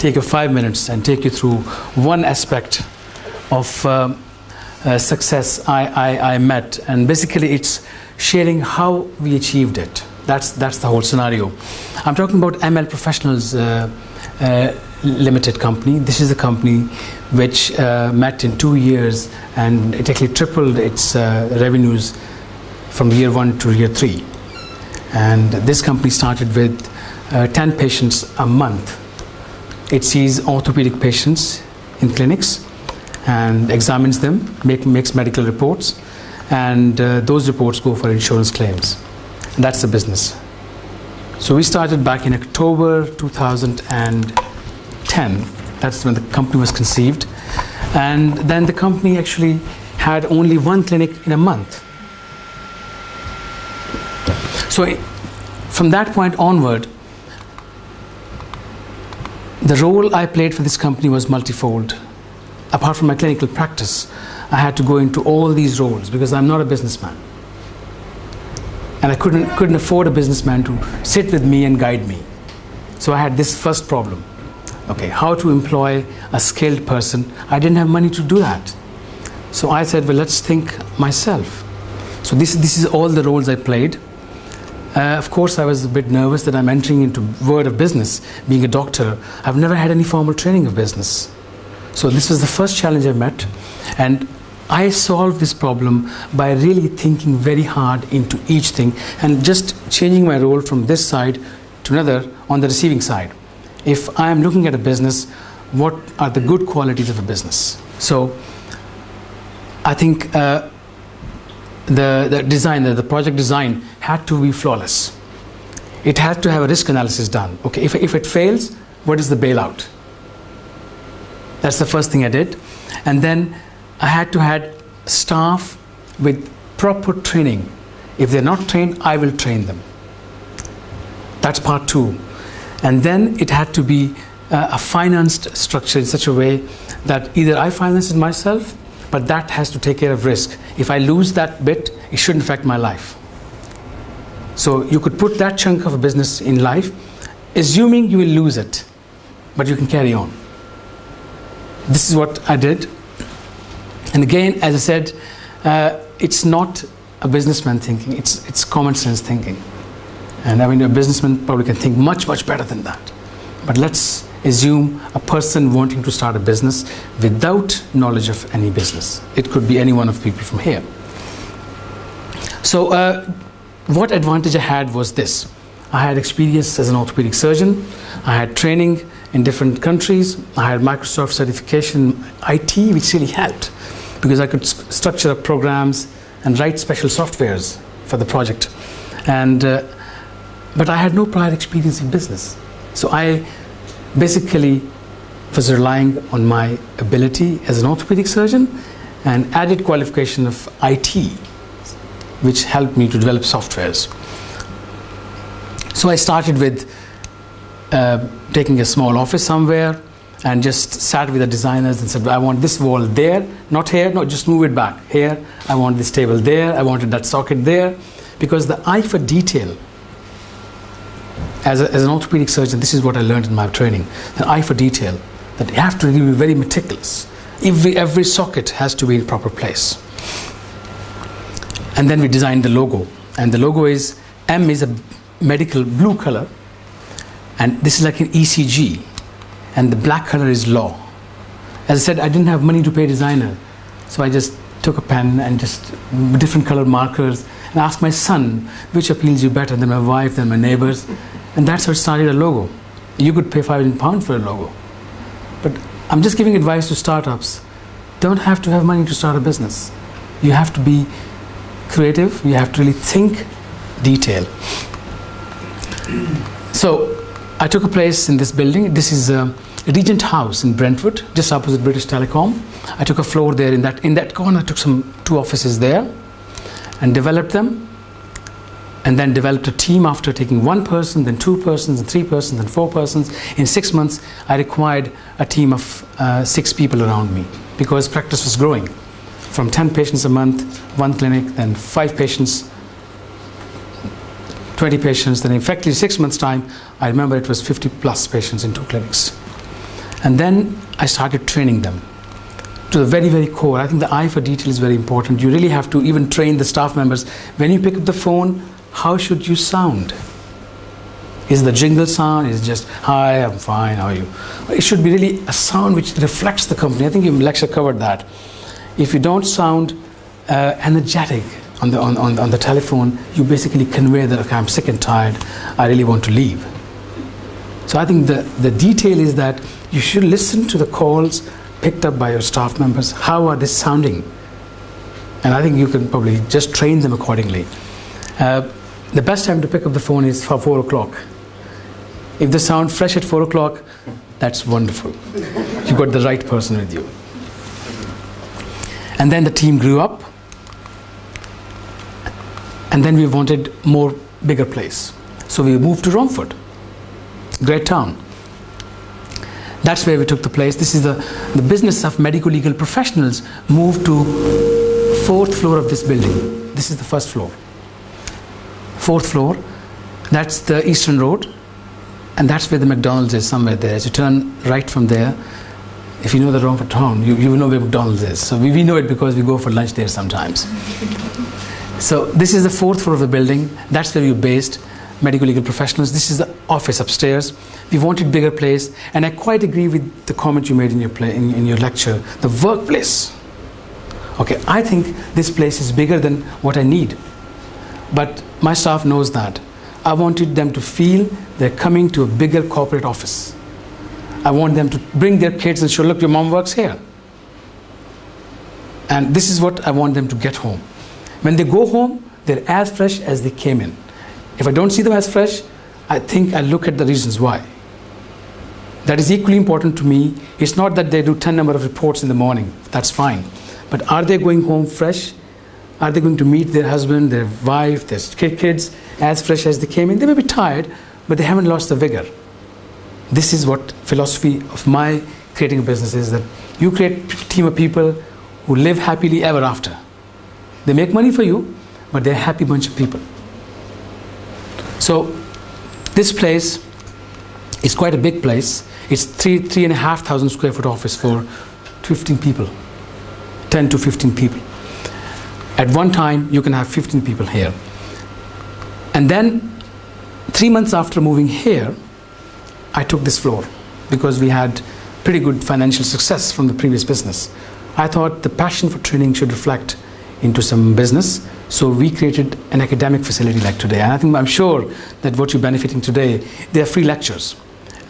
take you 5 minutes and take you through one aspect of success I met, and basically it's sharing how we achieved it. That's the whole scenario. I'm talking about ML Professionals Limited company. This is a company which met in 2 years, and it actually tripled its revenues from year 1 to year 3. And this company started with 10 patients a month. It sees orthopedic patients in clinics and examines them, makes medical reports, and those reports go for insurance claims. And that's the business. So we started back in October 2010. That's when the company was conceived. And then the company actually had only 1 clinic in a month. So from that point onward, the role I played for this company was multifold. Apart from my clinical practice, I had to go into all these roles because I'm not a businessman. And I couldn't afford a businessman to sit with me and guide me. So I had this first problem. Okay, how to employ a skilled person? I didn't have money to do that. So I said, well, let's think myself. So this is all the roles I played. Of course, I was a bit nervous that I'm entering into world of business. Being a doctor, I've never had any formal training of business. So this was the first challenge I met. And I solved this problem by really thinking very hard into each thing and just changing my role from this side to another on the receiving side. If I'm looking at a business, what are the good qualities of a business? So I think the project design had to be flawless. It had to have a risk analysis done. Okay, if it fails, what is the bailout? That's the first thing I did. And then I had to have staff with proper training. If they're not trained, I will train them. That's part 2. And then it had to be a financed structure in such a way that either I finance it myself, but that has to take care of risk. If I lose that bit, it shouldn't affect my life. So you could put that chunk of a business in life, assuming you will lose it, but you can carry on. This is what I did. And again, as I said, it's not a businessman thinking, it's common sense thinking. And I mean, a businessman probably can think much, much better than that. But let's assume a person wanting to start a business without knowledge of any business. It could be any one of people from here. So what advantage I had was this. I had experience as an orthopedic surgeon. I had training in different countries. I had Microsoft certification IT, which really helped because I could structure up programs and write special softwares for the project. But I had no prior experience in business. So I basically was relying on my ability as an orthopedic surgeon and added qualification of IT, which helped me to develop softwares. So I started with taking a small office somewhere and just sat with the designers and said, I want this wall there, not here, no, just move it back. Here, I want this table there, I wanted that socket there. Because the eye for detail, as an orthopedic surgeon, this is what I learned in my training, the eye for detail, that you have to really be very meticulous. Every socket has to be in proper place. And then we designed the logo. And the logo is, M is a medical blue color, and this is like an ECG, and the black color is law. As I said, I didn't have money to pay a designer, so I just took a pen and just different color markers and asked my son, which appeals you better than my wife, than my neighbors, and that's how it started a logo. You could pay £500 for a logo. But I'm just giving advice to startups. Don't have to have money to start a business. You have to be creative, you have to really think detail. So I took a place in this building. This is Regent House in Brentwood, just opposite British Telecom. I took a floor there in that corner. I took 2 offices there and developed them, and then developed a team after taking 1 person, then 2 persons, and 3 persons, and 4 persons. In 6 months, I required a team of 6 people around me because practice was growing. From 10 patients a month, 1 clinic, then 5 patients, 20 patients, then in fact in 6 months' time, I remember it was 50 plus patients in 2 clinics. And then I started training them to the very, very core. I think the eye for detail is very important. You really have to even train the staff members. When you pick up the phone, how should you sound? Is the jingle sound? Is it just, hi, I'm fine, how are you? It should be really a sound which reflects the company. I think your lecture covered that. If you don't sound energetic on the telephone, you basically convey that, okay, I'm sick and tired, I really want to leave. So I think the detail is that you should listen to the calls picked up by your staff members. How are they sounding? And I think you can probably just train them accordingly. The best time to pick up the phone is for 4 o'clock. If they sound fresh at 4 o'clock, that's wonderful. You got the right person with you. And then the team grew up. And then we wanted bigger place. So we moved to Romford. Great town. That's where we took the place. This is the business of medical legal professionals moved to 4th floor of this building. This is the 1st floor. 4th floor, that's the Eastern Road, and that's where the McDonald's is, somewhere there. As you turn right from there, if you know the Romford town, you will know where McDonald's is. So we know it because we go for lunch there sometimes. So this is the 4th floor of the building. That's where we're based, medical legal professionals. This is the office upstairs. We wanted bigger place, and I quite agree with the comment you made in your lecture, the workplace. Okay, I think this place is bigger than what I need. But my staff knows that. I wanted them to feel they're coming to a bigger corporate office. I want them to bring their kids and show, look, your mom works here. And this is what I want them to get home. When they go home, they're as fresh as they came in. If I don't see them as fresh, I think I look at the reasons why. That is equally important to me. It's not that they do 10 number of reports in the morning. That's fine. But are they going home fresh? Are they going to meet their husband, their wife, their kids as fresh as they came in? They may be tired, but they haven't lost the vigor. This is what philosophy of my creating a business is, that you create a team of people who live happily ever after. They make money for you, but they're a happy bunch of people. So this place is quite a big place. It's 3,500 square foot office for 15 people, 10 to 15 people. At one time, you can have 15 people here. And then 3 months after moving here, I took this floor because we had pretty good financial success from the previous business. I thought the passion for training should reflect into some business. So we created an academic facility like today. And I'm sure that what you're benefiting today, they are free lectures.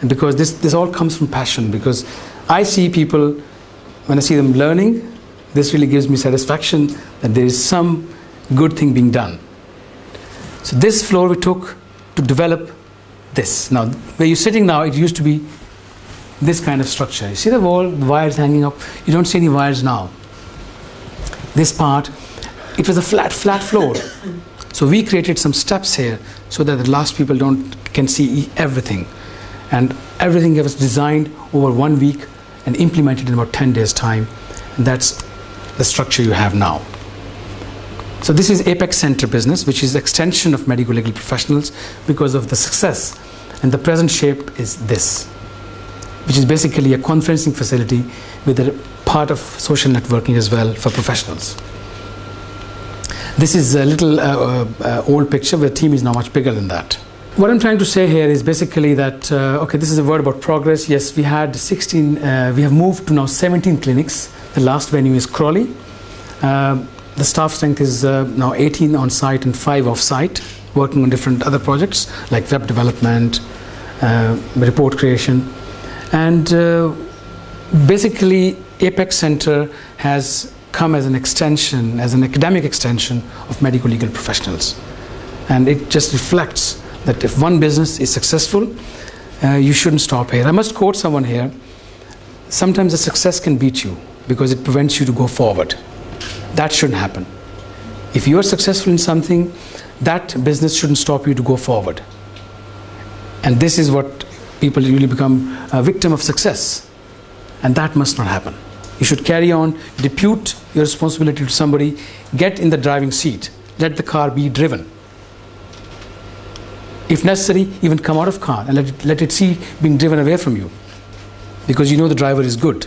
And because this all comes from passion, because I see people, when I see them learning, this really gives me satisfaction that there is some good thing being done. So this floor we took to develop this. Now, where you're sitting now, it used to be this kind of structure. You see the wall, the wires hanging up? You don't see any wires now. This part, it was a flat floor. So we created some steps here so that the last people can see everything. And everything was designed over 1 week and implemented in about 10 days' time. And that's the structure you have now. So this is Apex Center business, which is extension of medical legal professionals because of the success. And the present shape is this, which is basically a conferencing facility with a part of social networking as well for professionals. This is a little old picture where the team is now much bigger than that. What I'm trying to say here is basically that, okay, this is a word about progress. Yes, we had 16, we have moved to now 17 clinics. The last venue is Crawley. The staff strength is now 18 on site and 5 off site, working on different other projects like web development, report creation. And basically, Apex Center has come as an extension, as an academic extension of medical legal professionals. And it just reflects that if one business is successful, you shouldn't stop here. I must quote someone here. Sometimes the success can beat you because it prevents you to go forward. That shouldn't happen. If you are successful in something, that business shouldn't stop you to go forward. And this is what people really become a victim of success. And that must not happen. You should carry on, depute your responsibility to somebody, get in the driving seat, let the car be driven. If necessary, even come out of car and let it see being driven away from you. because you know the driver is good.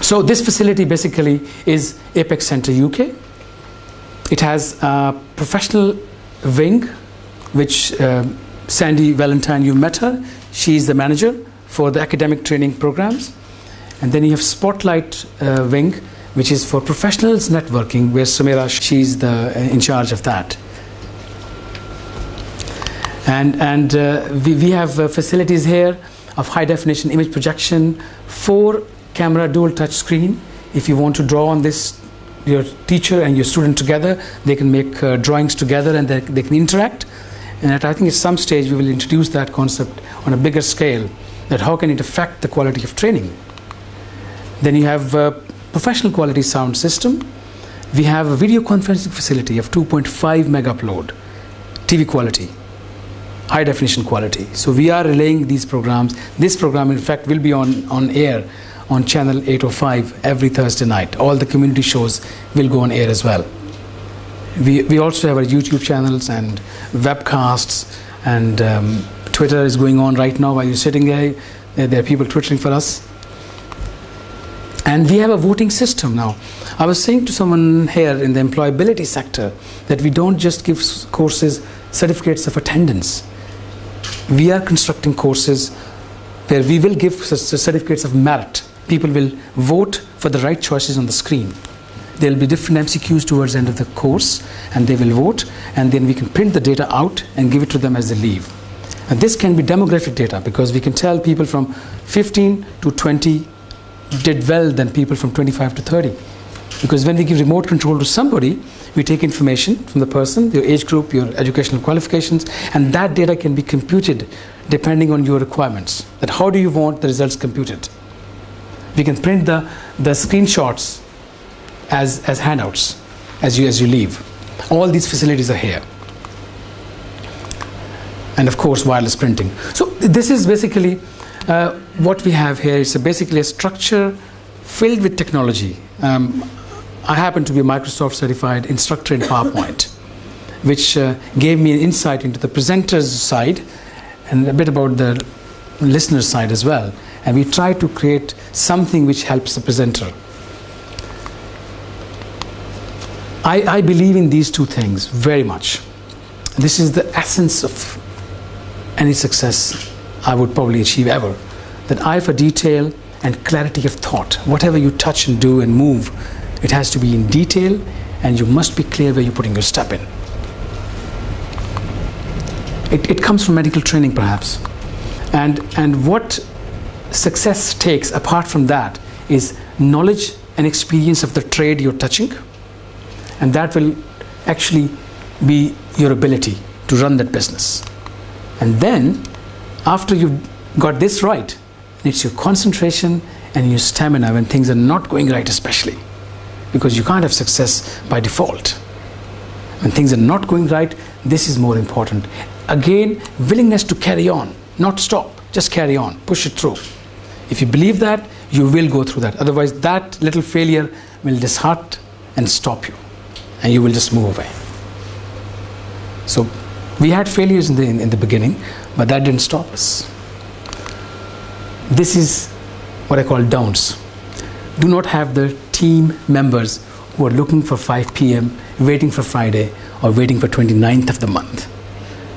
So this facility basically is Apex Center UK. It has a professional wing, which Sandy Valentine, you met her. She is the manager for the academic training programs. And then you have Spotlight wing, which is for professionals networking, where Sumera, she's in charge of that. And we have facilities here of high definition image projection, 4 camera dual touch screen. If you want to draw on this, your teacher and your student together, they can make drawings together and they can interact. And I think at some stage we will introduce that concept on a bigger scale, that how can it affect the quality of training. Then you have a professional quality sound system. We have a video conferencing facility of 2.5 mega upload, TV quality, high definition quality. So we are relaying these programs. This program in fact will be on air on channel 805 every Thursday night. All the community shows will go on air as well. We also have our YouTube channels and webcasts, and Twitter is going on right now while you're sitting there. There are people twittering for us. And we have a voting system now. I was saying to someone here in the employability sector that we don't just give courses certificates of attendance. We are constructing courses where we will give certificates of merit. People will vote for the right choices on the screen. There will be different MCQs towards the end of the course, and they will vote, and then we can print the data out and give it to them as they leave. And this can be demographic data, because we can tell people from 15 to 20 did well than people from 25 to 30. Because when we give remote control to somebody, we take information from the person, your age group, your educational qualifications, and that data can be computed depending on your requirements. That how do you want the results computed? We can print the screenshots as handouts as you leave. All these facilities are here. And of course, wireless printing. So this is basically what we have here. Is basically a structure filled with technology. I happen to be a Microsoft certified instructor in PowerPoint, which gave me an insight into the presenter's side and a bit about the listener's side as well. And we try to create something which helps the presenter. I believe in these two things very much. This is the essence of any success I would probably achieve ever. That eye for detail and clarity of thought. Whatever you touch and do and move, it has to be in detail, and you must be clear where you're putting your step in. It comes from medical training perhaps. And what success takes apart from that is knowledge and experience of the trade you're touching, and that will actually be your ability to run that business. And then after you've got this right, it's your concentration and your stamina when things are not going right, especially because you can't have success by default. When things are not going right, this is more important. Again, willingness to carry on, not stop, just carry on, push it through. If you believe that, you will go through that. Otherwise, that little failure will disheart and stop you, and you will just move away. So we had failures in the beginning, but that didn't stop us. This is what I call don'ts. Do not have the team members who are looking for 5 p.m., waiting for Friday, or waiting for 29th of the month.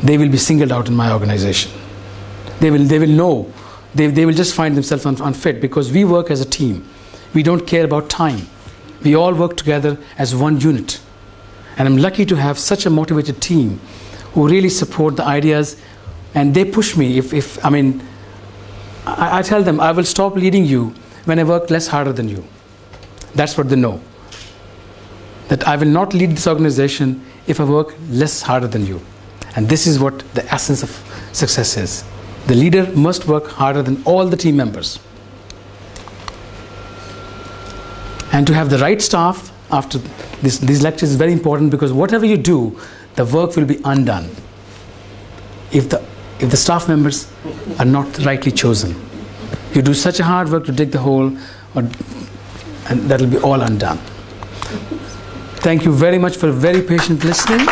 They will be singled out in my organization. They will know. They will just find themselves unfit, because we work as a team. We don't care about time. We all work together as one unit. And I'm lucky to have such a motivated team who really support the ideas, and they push me. I tell them, I will stop leading you when I work less harder than you. That's what they know. That I will not lead this organization if I work less harder than you. And this is what the essence of success is. The leader must work harder than all the team members. And to have the right staff after these lectures is very important, because whatever you do, the work will be undone if the staff members are not rightly chosen. You do such a hard work to dig the hole, and that will be all undone. Thank you very much for very patient listening.